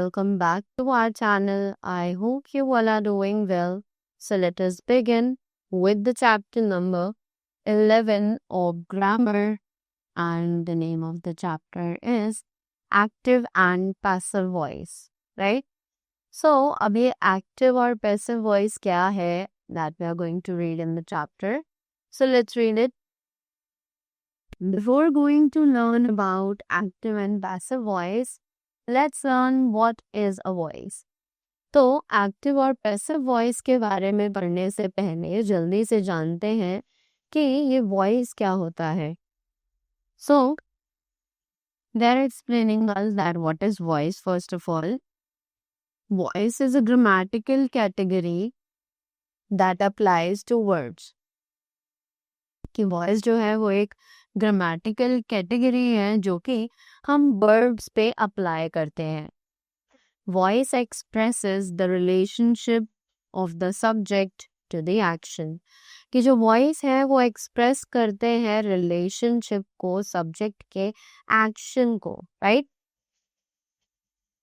welcome back to our channel. I hope you all are doing well. So let us begin with the chapter number 11 of grammar, and the name of the chapter is active and passive voice, right? So abhi active or passive voice kya hai that we are going to read in the chapter. So let's read it. Before going to learn about active and passive voice, let's learn what is a voice. तो active और passive voice के बारे में पढ़ने से पहले जल्दी से जानते हैं कि ये वॉइस क्या होता है. So, they're explaining us that what is voice first of all. Voice is a grammatical category that applies to words. कि वॉइस जो है वो एक ग्रामेटिकल कैटेगरी है जो कि हम वर्ब्स पे अप्लाई करते हैं. Voice expresses the relationship of the subject to the action. कि जो वॉइस है वो एक्सप्रेस करते हैं रिलेशनशिप को सब्जेक्ट के एक्शन को, right.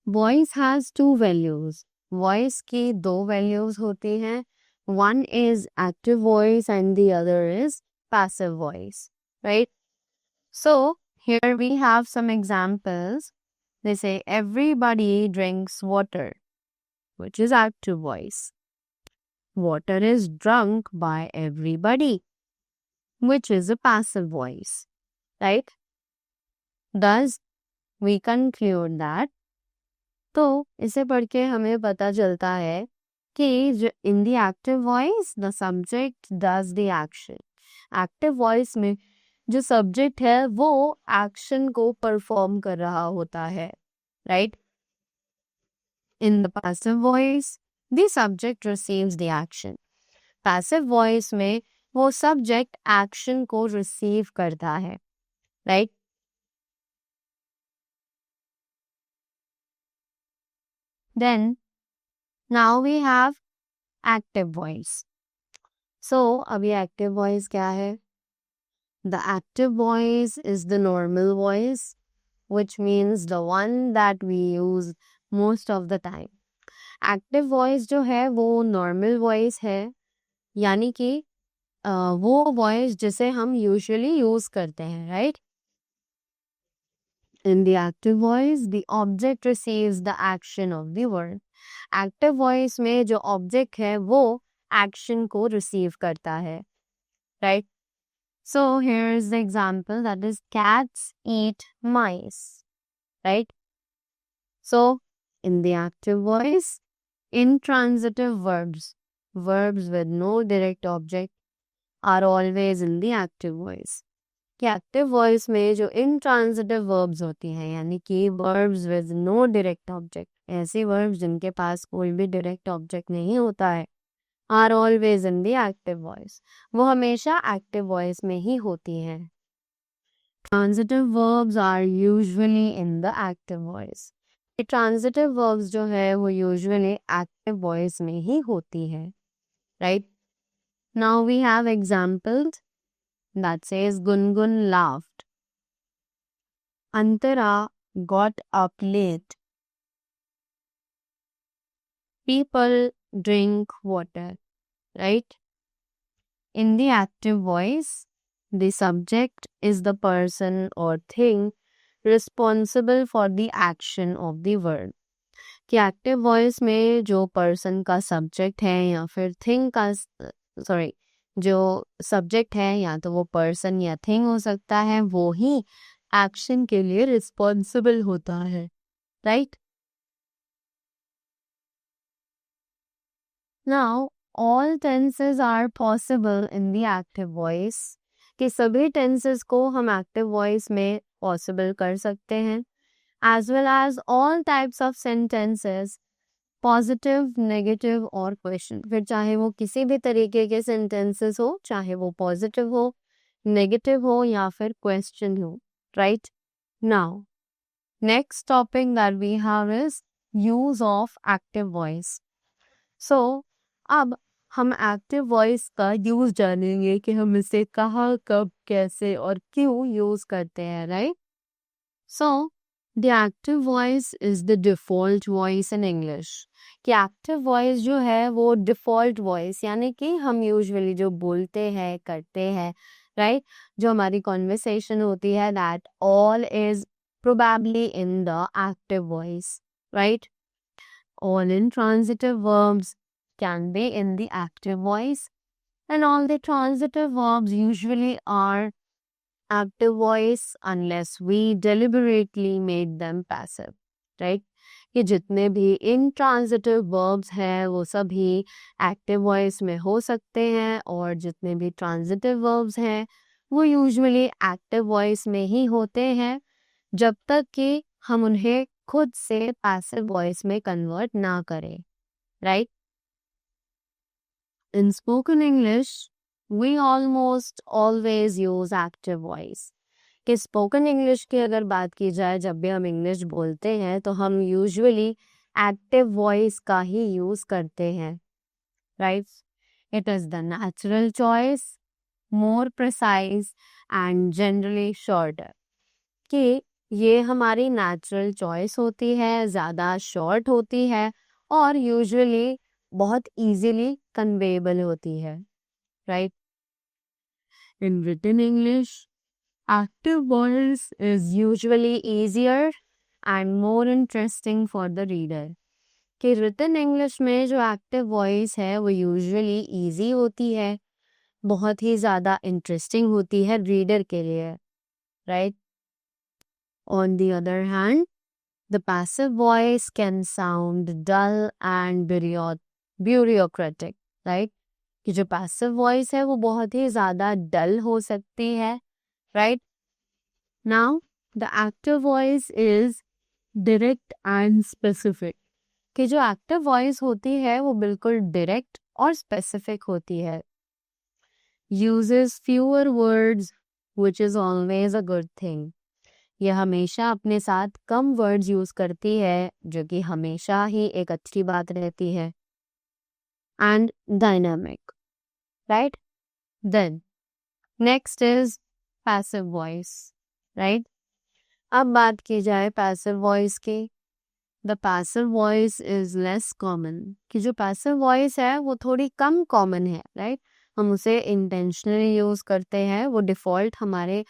Voice has to values. Voice की दो वैल्यूज होती हैं. One is active voice and the other is passive voice, right? So here we have some examples. They say everybody drinks water, which is active voice. Water is drunk by everybody, which is a passive voice, right? Thus we conclude that तो इसे पढ़ के हमें पता चलता है कि in the active voice the subject does the action. Active voice में जो सब्जेक्ट है वो एक्शन को परफॉर्म कर रहा होता है, right. In the passive voice the subject receives the action. Passive voice में वो सब्जेक्ट एक्शन को रिसीव करता है, right. Then now we have active voice. So, अभी active voice क्या है? The active voice is the normal voice, which means the one that we use most of the time. Active voice जो है वो normal voice है, यानी कि वो voice जिसे हम usually use करते हैं, right? In the active voice, the object receives the action of the word. Active voice में जो object है वो एक्शन को रिसीव करता है, right. So here is the example that is cats eat mice, right. So in the active voice intransitive verbs with no direct object are always in the active voice. कि active voice में जो intransitive verbs होती हैं यानी कि verbs with no direct object, ऐसे verbs जिनके पास कोई भी direct object नहीं होता है, are always in the active voice. वो हमेशा active voice में ही होती हैं. Transitive verbs are usually in the active voice. Transitive verbs जो है वो usually active voice में ही होती है, right? Now we have examples that says Gungun laughed. Antara got up late. People drink water, right? In the active voice, the subject is the person or thing responsible for the action of the word. कि active voice में जो person का subject है या फिर thing का जो subject है या तो वो पर्सन या थिंग हो सकता है, वो ही एक्शन के लिए रिस्पॉन्सिबल होता है, right. Now, all tenses are possible in the active voice. कि सभी tenses को हम active voice में possible कर सकते हैं. As well as all types of sentences, positive, negative और question. फिर चाहे वो किसी भी तरीके के sentences हो, चाहे वो positive हो, negative हो या फिर question हो, right? Now, next topic that we have is use of active voice. So, अब हम एक्टिव वॉइस का यूज जानेंगे कि हम इसे कहाँ, कब, कैसे और क्यों यूज करते हैं, right. So The active voice is the default voice in English. कि active voice जो है वो default voice यानी कि हम usually जो बोलते हैं करते हैं, right? जो हमारी conversation होती है, that all is probably in the active voice, right? All intransitive verbs can be in the active voice, and all the transitive verbs usually are active voice unless we deliberately made them passive, right? ये जितने भी intransitive verbs हैं वो सभी active voice में हो सकते हैं, और जितने भी transitive verbs हैं वो usually active voice में ही होते हैं, जब तक कि हम उन्हें खुद से passive voice में convert ना करें, right? In spoken English, we almost always use active voice. कि स्पोकन इंग्लिश की अगर बात की जाए, जब भी हम इंग्लिश बोलते हैं तो हम यूजुअली एक्टिव वॉइस का ही यूज करते हैं, right? It is the natural choice, more precise and generally shorter. कि ये हमारी नेचुरल चॉइस होती है, ज़्यादा शॉर्ट होती है, और यूजुअली बहुत इजीली कन्वेबल होती है, right? In written English, active voice is usually easier and more interesting for the reader. कि written English में जो active voice है वो usually easy होती है, बहुत ही ज़्यादा interesting होती है reader के लिए, right? On the other hand, the passive voice can sound dull and bureaucratic, right? कि जो passive voice है वो बहुत ही ज़्यादा dull हो सकती है, right? Now, the active voice is direct and specific. कि जो active voice होती है वो बिल्कुल direct और specific होती है. Uses fewer words, which is always a good thing. यह हमेशा अपने साथ कम words use करती है, जो कि हमेशा ही एक अच्छी बात रहती है. And dynamic, right? Then, next is passive voice, right? अब बात की जाए passive voice की. The passive voice is less common. कि जो passive voice है वो थोड़ी कम common है, right? हम उसे intentionally use करते हैं, वो default हमारे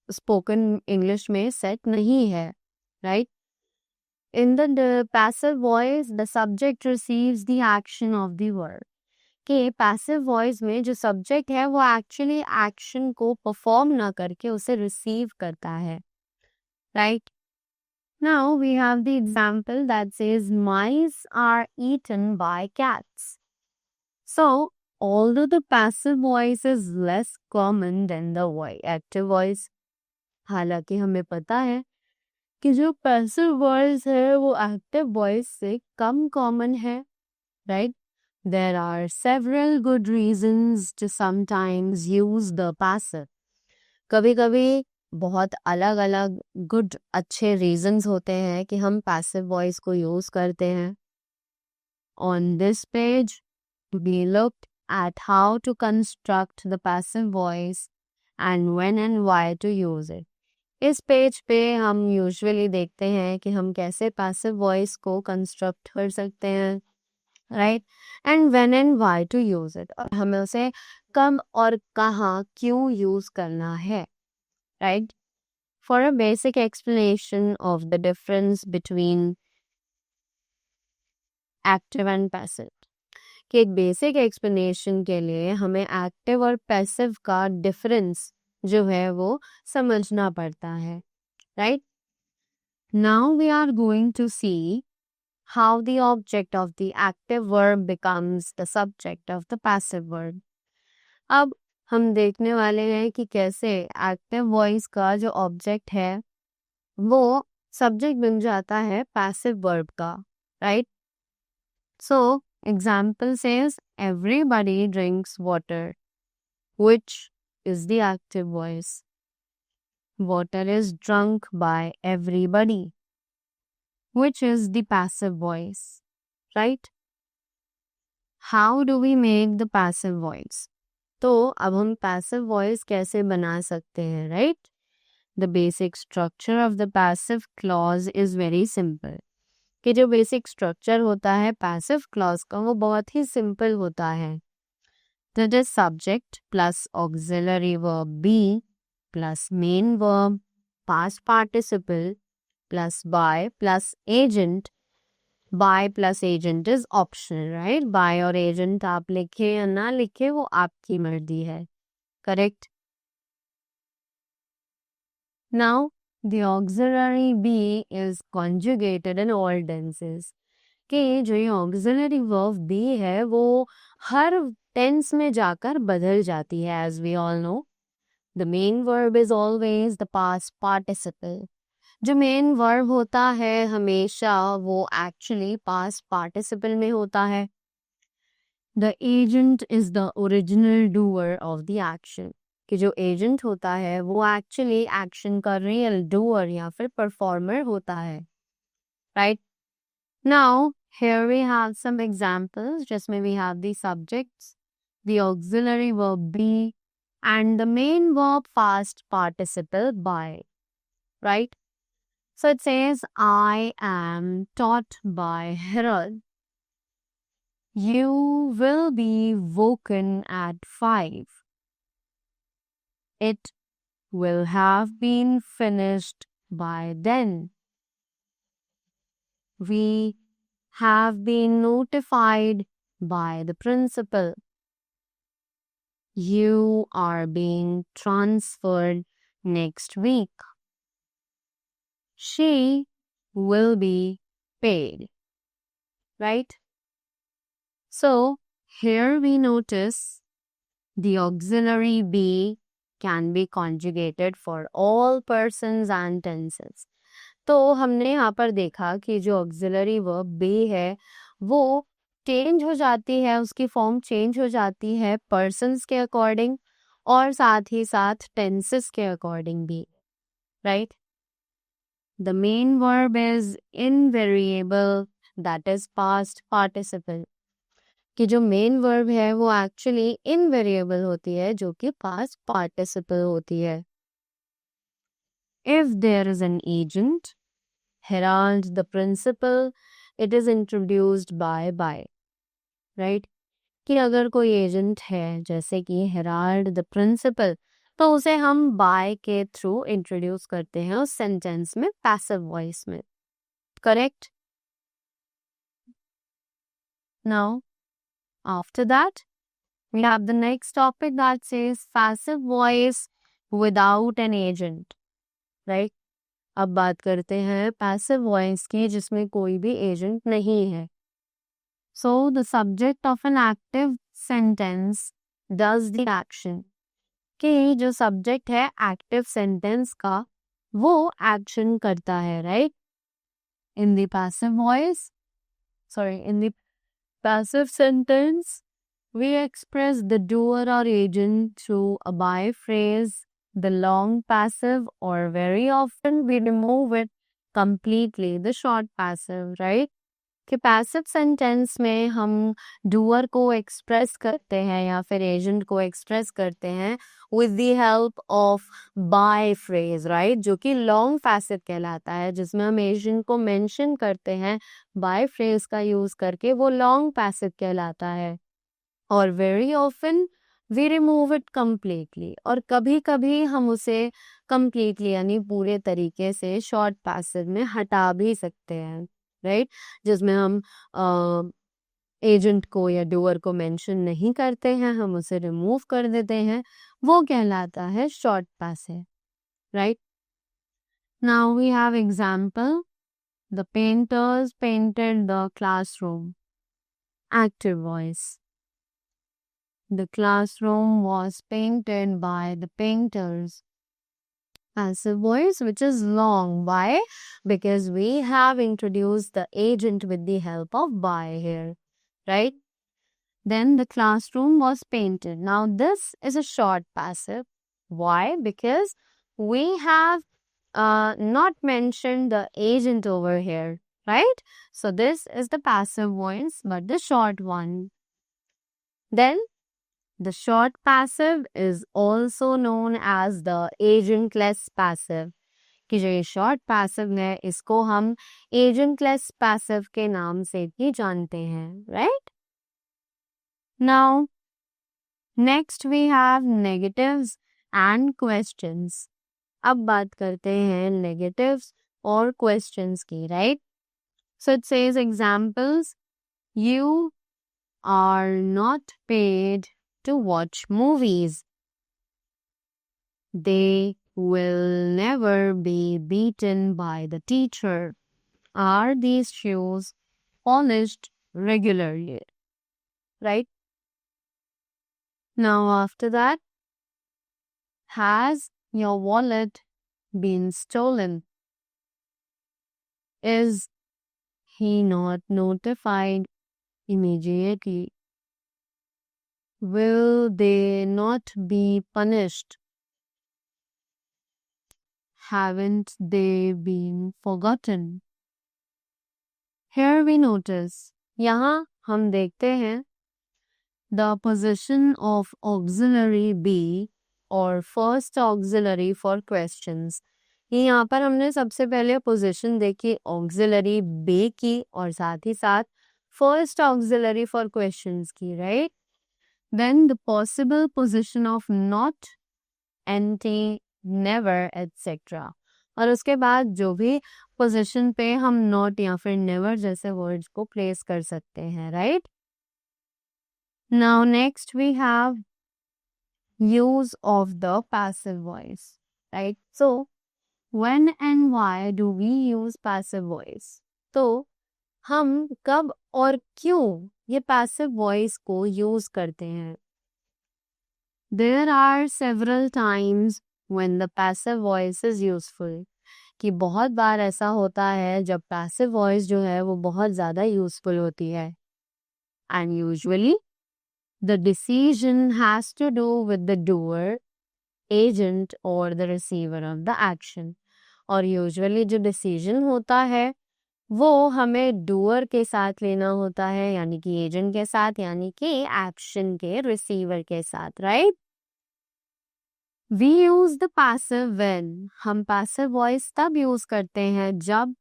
spoken English में set नहीं है, right? In the passive voice, the subject receives the action of the word. कि passive voice में जो subject है वो actually action को perform ना करके उसे receive करता है, right? Now we have the example that says mice are eaten by cats. So, although the passive voice is less common than the active voice, हालांकि हमें पता है कि जो passive voice है वो active voice से कम common है, right? There are several good reasons to sometimes use the passive. कभी-कभी बहुत अलग-अलग गुड अच्छे रीजंस होते हैं कि हम पैसिव वॉइस को यूज करते हैं. On this page, we looked at how to construct the passive voice and when and why to use it. इस पेज पे हम यूजुअली देखते हैं कि हम कैसे पैसिव वॉइस को कंस्ट्रक्ट कर सकते हैं, right? And when and why to use it, और हमें उसे कब और कहाँ क्यों यूज करना है, right? For a basic explanation of the difference between active and passive. कि एक बेसिक एक्सप्लेनेशन के लिए हमें एक्टिव और पैसिव का डिफरेंस जो है वो समझना पड़ता है, right? Now we are going to see how the object of the active verb becomes the subject of the passive verb. अब हम देखने वाले हैं कि कैसे एक्टिव वॉइस का जो ऑब्जेक्ट है वो सब्जेक्ट बन जाता है पैसिव वर्ब का, right? So example says everybody drinks water, which is the active voice. Water is drunk by everybody, which is the passive voice, right? How do we make the passive voice? तो अब हम passive voice कैसे बना सकते हैं, right? The basic structure of the passive clause is very simple. कि जो basic structure होता है passive clause का वो बहुत ही simple होता है. That is subject plus auxiliary verb be plus main verb, past participle plus by plus agent. By plus agent is optional, right? By और agent आप लिखे या ना लिखे वो आपकी मर्जी है. Correct? Now, the auxiliary be is conjugated in all tenses. कि जो ये auxiliary verb be है वो हर tense में जाकर बदल जाती है, as we all know. The main verb is always the past participle. जो main verb होता है हमेशा वो actually past participle में होता है. The agent is the original doer of the action. कि जो एजेंट होता है वो एक्चुअली एक्शन का रियल डूअर या फिर परफॉर्मर होता है. Right now here we have some examples जिसमें we have the subjects, the auxiliary verb be and the main verb past participle by. Right so it says I am taught by Harold. You will be woken at 5. It will have been finished by then. We have been notified by the principal. You are being transferred next week. She will be paid. Right? So, here we notice the auxiliary be can be conjugated for all persons and tenses. तो हमने यहाँ पर देखा कि जो auxiliary verb be है वो change हो जाती है, उसकी फॉर्म चेंज हो जाती है persons के अकॉर्डिंग और साथ ही साथ tenses के अकॉर्डिंग भी. Right? The main verb is invariable, that is past participle. कि जो मेन वर्ब है वो एक्चुअली इनवेरिएबल होती है जो कि पास्ट पार्टिसिपल होती है. If there is an agent herald the principal it is introduced by. Right कि अगर कोई एजेंट है जैसे कि हेराल्ड द प्रिंसिपल तो उसे हम बाय के थ्रू इंट्रोड्यूस करते हैं उस सेंटेंस में पैसिव वॉइस में. Correct. Now after that, we have the next topic that says passive voice without an agent. Right? अब बात करते हैं passive voice की जिसमें कोई भी agent नहीं है. So, the subject of an active sentence does the action. कि जो subject है active sentence का वो action करता है. Right? In the passive sentence, we express the doer or agent through a by phrase, the long passive, or very often we remove it completely, the short passive, right? कि passive sentence में हम doer को express करते हैं या फिर agent को express करते हैं with the help of by phrase, right? जो कि long passive कहलाता है जिसमें हम agent को mention करते हैं by phrase का use करके वो long passive कहलाता है. और very often we remove it completely और कभी कभी हम उसे completely यानी पूरे तरीके से short passive में हटा भी सकते हैं. राइट जिसमें हम एजेंट को या डूअर को मेंशन नहीं करते हैं, हम उसे रिमूव कर देते हैं, वो कहलाता है short passive. Right now we have example. The painters painted the classroom. Active voice. The classroom was painted by the painters. Passive voice which is long. Why? Because we have introduced the agent with the help of by here. Right? Then the classroom was painted. Now this is a short passive. Why? Because we have not mentioned the agent over here. Right? So this is the passive voice but the short one. Then The short passive is also known as the agentless passive. कि जो ये short passive है इसको हम agentless passive के नाम से भी जानते हैं, right? Now, next we have negatives and questions. अब बात करते हैं negatives और questions की, right? So it says examples. You are not paid to watch movies. They will never be beaten by the teacher. Are these shoes polished regularly? Right? Now after that, has your wallet been stolen? Is he not notified immediately? Will they not be punished? Haven't they been forgotten? Here we notice, यहाँ हम देखते हैं the position of auxiliary be और first auxiliary for questions. ये यहाँ पर हमने सबसे पहले पोजीशन देखी auxiliary be की और साथ ही साथ first auxiliary for questions की, right? Then the possible position of not, anti, never, etc. और उसके बाद जो भी पोजीशन पे हम not या फिर never जैसे वर्ड्स को प्लेस कर सकते हैं, right? Now next we have use of the passive voice, right? So when and why do we use passive voice? तो हम कब और क्यों ये passive voice को use करते हैं? There are several times when the passive voice is useful. कि बहुत बार ऐसा होता है जब passive voice जो है वो बहुत ज़्यादा useful होती है. And usually the decision has to do with the doer, agent or the receiver of the action. और usually जो decision होता है वो हमें doer के साथ लेना होता है यानी कि agent के साथ यानी कि action के receiver के साथ, right? We use the passive when हम passive voice तब use करते हैं जब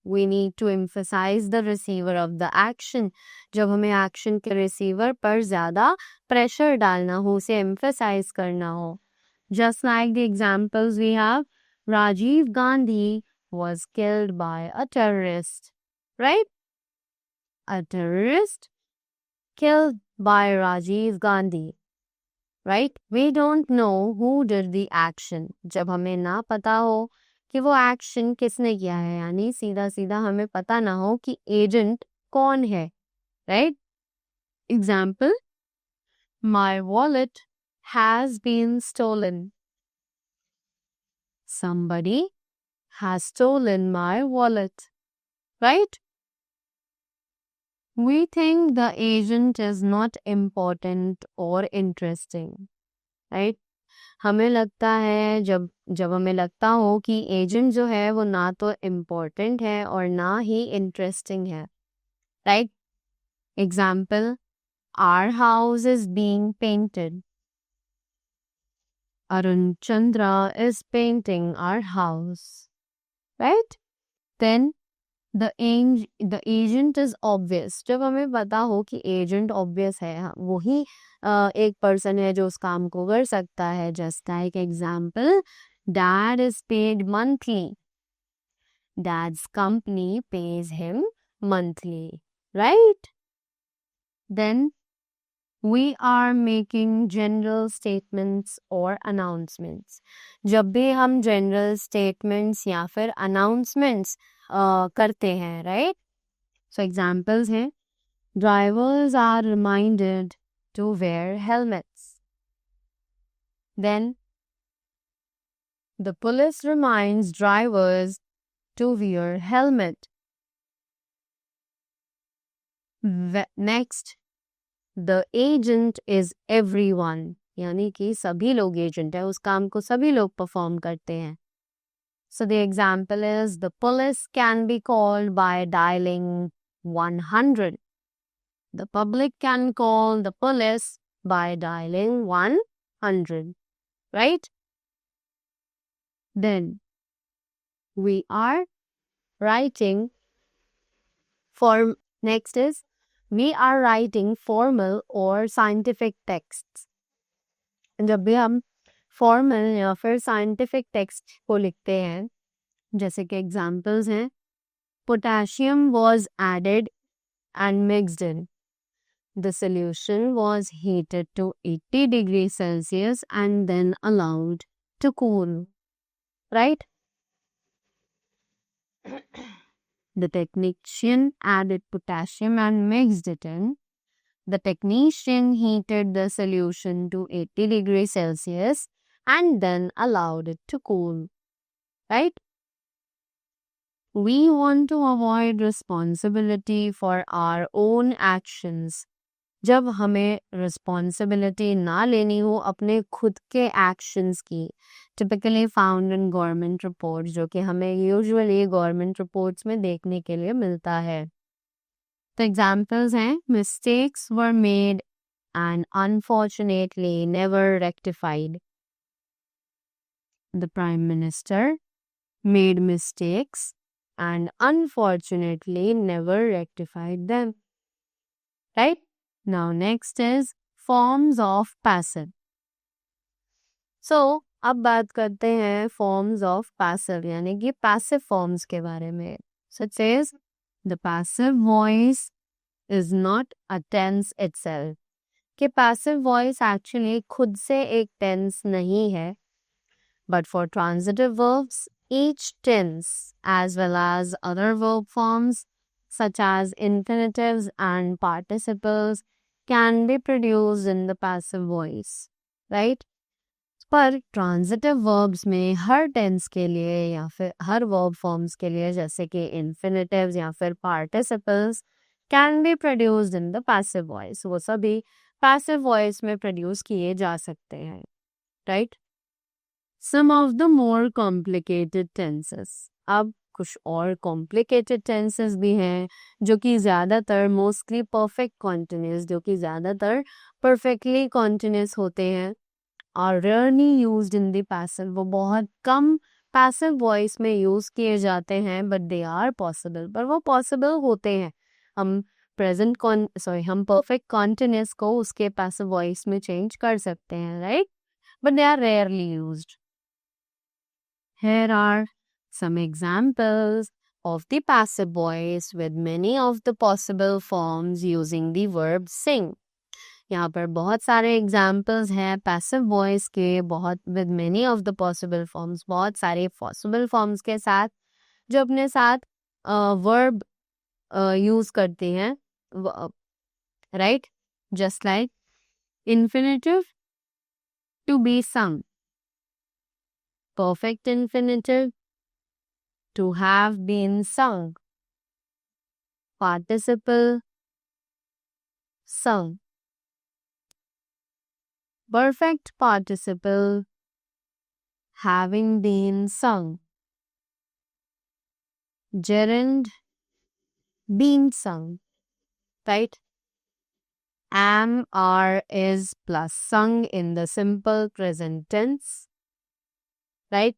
we need to emphasize the receiver of the action. जब हमें action के receiver पर ज़्यादा pressure डालना हो, उसे emphasize करना हो. Just like the examples we have, Rajiv Gandhi was killed by a terrorist, right? A terrorist killed by Rajiv Gandhi. Right? We don't know who did the action. जब हमें ना पता हो कि वो एक्शन किसने किया है यानी सीधा सीधा हमें पता ना हो कि एजेंट कौन है, right? Example, my wallet has been stolen. Somebody has stolen my wallet, right? We think the agent is not important or interesting, right? हमें लगता है जब हमें लगता हो कि एजेंट जो है वो ना तो इम्पोर्टेंट है और ना ही इंटरेस्टिंग है, right? Example, our house is being painted. Arun Chandra is painting our house, right? Then the agent is obvious. जब हमें पता हो कि एजेंट ऑब्वियस है, वही एक पर्सन है जो उस काम को कर सकता है. Just like example, dad is paid monthly. Dad's company pays him monthly, right? Then we are making general statements और अनाउंसमेंट्स. जब भी हम जनरल स्टेटमेंट्स या फिर अनाउंसमेंट्स करते हैं, राइट? सो एग्जाम्पल्स हैं, drivers are reminded to wear helmets. Then the police reminds drivers to wear helmet. Next, the agent is everyone. यानी कि सभी लोग एजेंट है, उस काम को सभी लोग परफॉर्म करते हैं. So the example is, the police can be called by dialing 100. The public can call the police by dialing 100, right? Then we are writing next is we are writing formal or scientific texts. जब भी हम formal या फिर scientific text को लिखते हैं, जैसे कि एग्जाम्पल्स हैं, potassium was added and mixed in. The solution was heated to 80 degrees Celsius and then allowed to cool. Right? The technician added potassium and mixed it in. The technician heated the solution to 80 degrees Celsius and then allowed it to cool. Right? We want to avoid responsibility for our own actions. जब हमें responsibility ना लेनी हो अपने खुद के actions की, typically found in government reports, जो कि हमें usually government reports में देखने के लिए मिलता है. The examples हैं, mistakes were made and unfortunately never rectified. The Prime Minister made mistakes and unfortunately never rectified them. Right? Now next is forms of passive. So, अब बात करते हैं forms of passive, यानी कि passive forms के बारे में. So it says, the passive voice is not a tense itself. कि passive voice actually खुद से एक tense नहीं है, but for transitive verbs, each tense as well as other verb forms such as infinitives and participles can be produced in the passive voice, right? पर transitive verbs में हर tense के लिए या फिर हर verb forms के लिए जैसे कि infinitives या फिर participles can be produced in the passive voice. वो सभी passive voice में produce किए जा सकते हैं, right? Some of the more complicated tenses. अब कुछ और complicated tenses भी हैं जो कि ज़्यादातर mostly perfect continuous, जो कि ज़्यादातर perfectly continuous होते हैं, are rarely used in the passive. वो बहुत कम passive voice में use किए जाते हैं, but they are possible. पर वो possible होते हैं. हम हम perfect continuous को उसके passive voice में change कर सकते हैं, right? But they are rarely used. Here are some examples of the passive voice with many of the possible forms using the verb sing. यहाँ पर बहुत सारे examples हैं passive voice के, बहुत with many of the possible forms, बहुत सारे possible forms के साथ जो अपने साथ verb use करते हैं, right? Just like infinitive, to be sung. Perfect infinitive, to have been sung. Participle, sung. Perfect participle, having been sung. Gerund, been sung. Right? Am, are, is plus sung in the simple present tense. Right?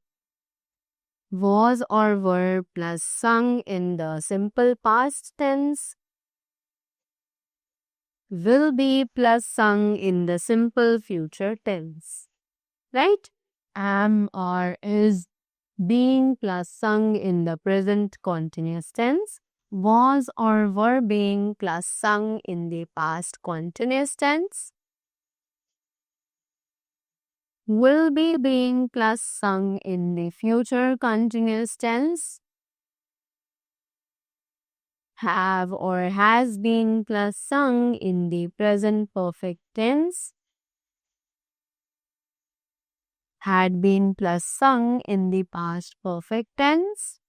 Was or were plus sung in the simple past tense. Will be plus sung in the simple future tense. Right? Am or is being plus sung in the present continuous tense. Was or were being plus sung in the past continuous tense. Will be being plus sung in the future continuous tense. Have or has been plus sung in the present perfect tense. Had been plus sung in the past perfect tense.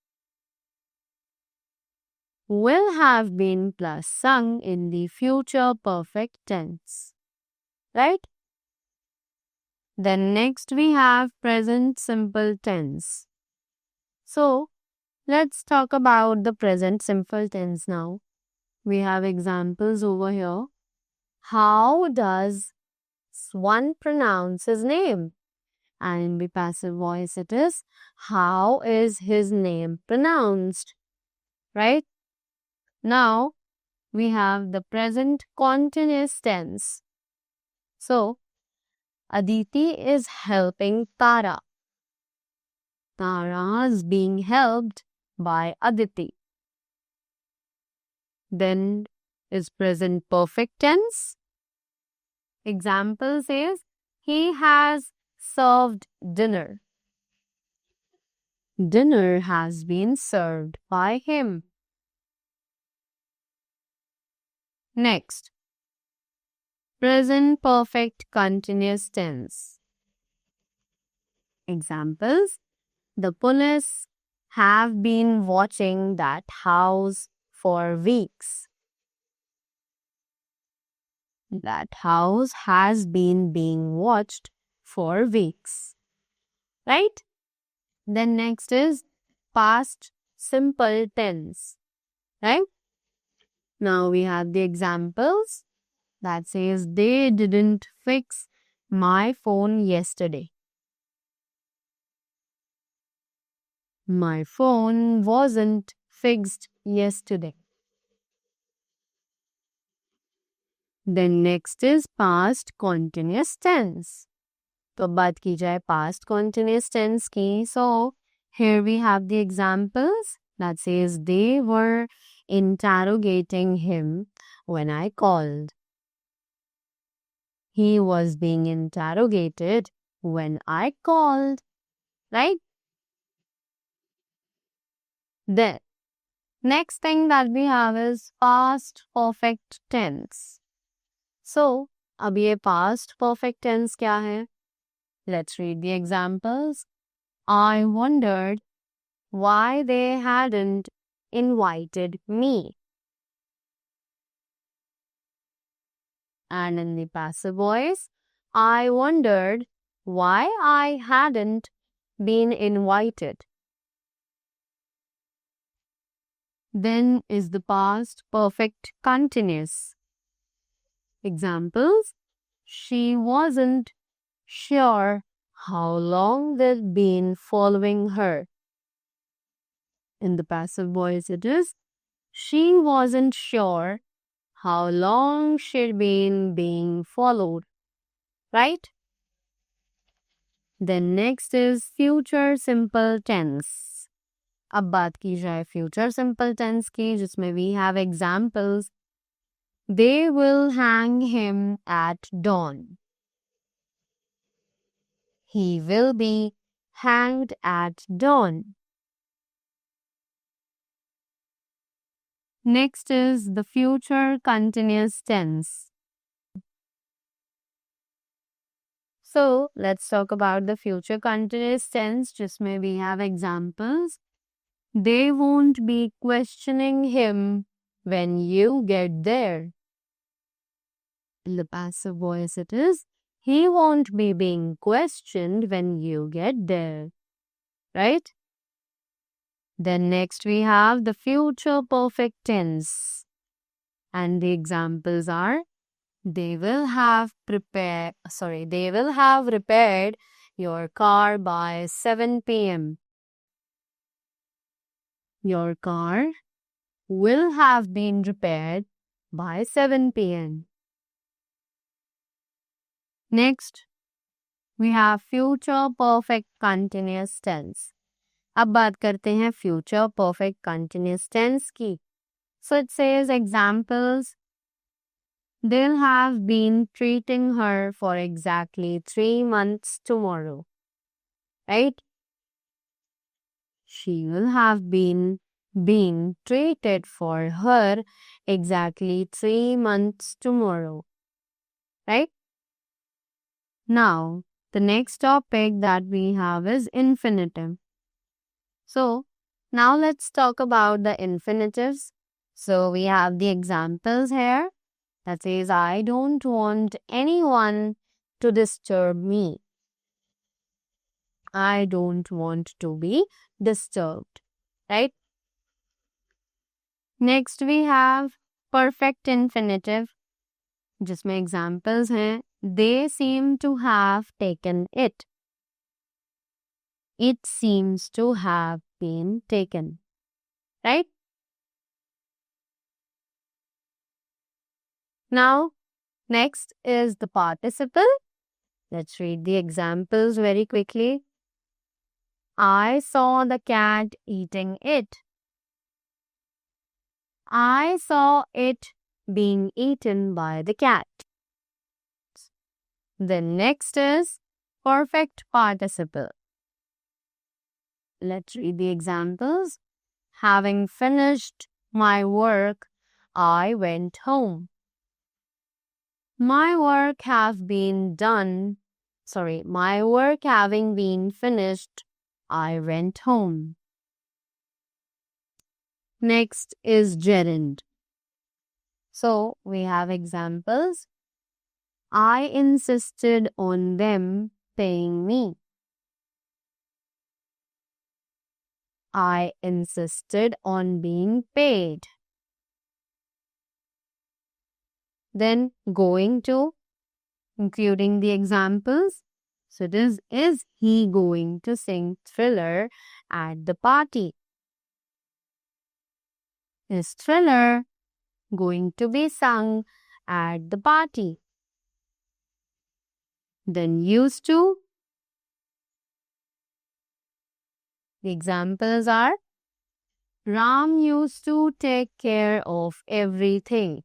Will have been plus sung in the future perfect tense. Right? Then next we have present simple tense. So, let's talk about the present simple tense now. We have examples over here. How does one pronounce his name? And in the passive voice it is, how is his name pronounced? Right? Now, we have the present continuous tense. So, Aditi is helping Tara. Tara is being helped by Aditi. Then is present perfect tense. Example says, he has served dinner. Dinner has been served by him. Next, present perfect continuous tense. Examples, the police have been watching that house for weeks. That house has been being watched for weeks. Right? Then next is past simple tense. Right? Now we have the examples that says they didn't fix my phone yesterday. My phone wasn't fixed yesterday. Then next is past continuous tense. तो अब बात की जाए past continuous tense की. So here we have the examples that says they were interrogating him when I called. He was being interrogated when I called. Right? Then next thing that we have is past perfect tense. So, अब ये past perfect tense क्या है? Let's read the examples. I wondered why they hadn't invited me. And in the passive voice, I wondered why I hadn't been invited. Then is the past perfect continuous. Examples, she wasn't sure how long they'd been following her. In the passive voice it is, she wasn't sure how long she'd been being followed. Right? Then next is future simple tense. अब बात की जाए future simple tense की, जिसमें we have examples. They will hang him at dawn. He will be hanged at dawn. Next is the future continuous tense. So, let's talk about the future continuous tense, जिसमें we have examples. They won't be questioning him when you get there. In the passive voice it is, he won't be being questioned when you get there. Right? Then next we have the future perfect tense. And the examples are, they will have repaired your car by 7 p.m. Your car will have been repaired by 7 p.m. Next, we have future perfect continuous tense. अब बात करते हैं future perfect continuous tense की. So it says examples, they'll have been treating her for exactly 3 months tomorrow. Right? She will have been being treated for her exactly 3 months tomorrow. Right? Now, the next topic that we have is infinitive. So, now let's talk about the infinitives. So, we have the examples here that says, I don't want anyone to disturb me. I don't want to be disturbed. Right? Next, we have perfect infinitive, जिसमें examples हैं They seem to have taken it. It seems to have been taken. Right? Now, next is the participle. Let's read the examples very quickly. I saw the cat eating it. I saw it being eaten by the cat. The next is perfect participle. Let's read the examples. Having finished my work, I went home. My work having been finished, I went home. Next is gerund. So we have examples. I insisted on them paying me. I insisted on being paid. Then going to, including the examples. So this is he going to sing Thriller at the party? Is Thriller going to be sung at the party? Then used to. The examples are Ram used to take care of everything.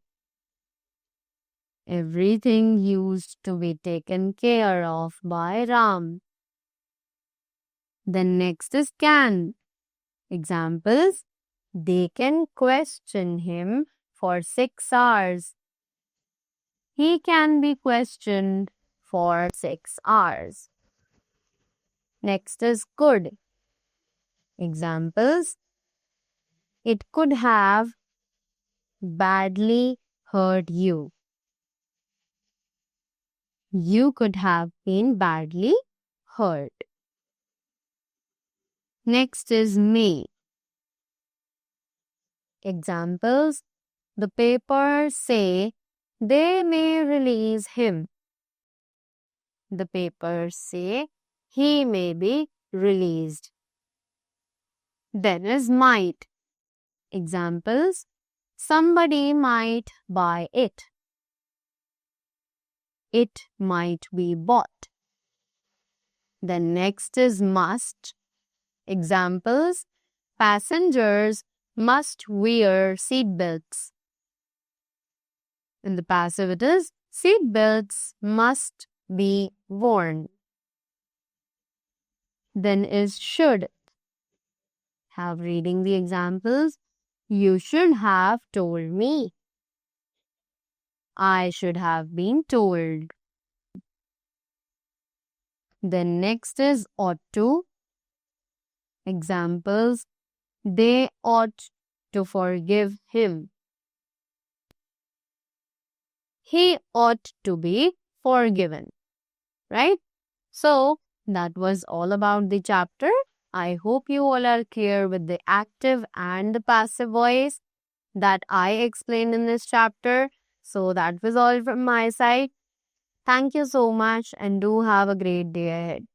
Everything used to be taken care of by Ram. Then next is can. Examples, they can question him for 6 hours. He can be questioned for 6 hours. Next is could. Examples, it could have badly hurt you. You could have been badly hurt. Next is may. Examples, the papers say they may release him. The papers say he may be released. Then is might. Examples, somebody might buy it. It might be bought. Then next is must. Examples, passengers must wear seat belts. In the passive it is, seat belts must be worn. Then is should. Have reading the examples. You should have told me. I should have been told. Then next is ought to. Examples, they ought to forgive him. He ought to be forgiven. Right? So, that was all about the chapter. I hope you all are clear with the active and the passive voice that I explained in this chapter. So, that was all from my side. Thank you so much and do have a great day ahead.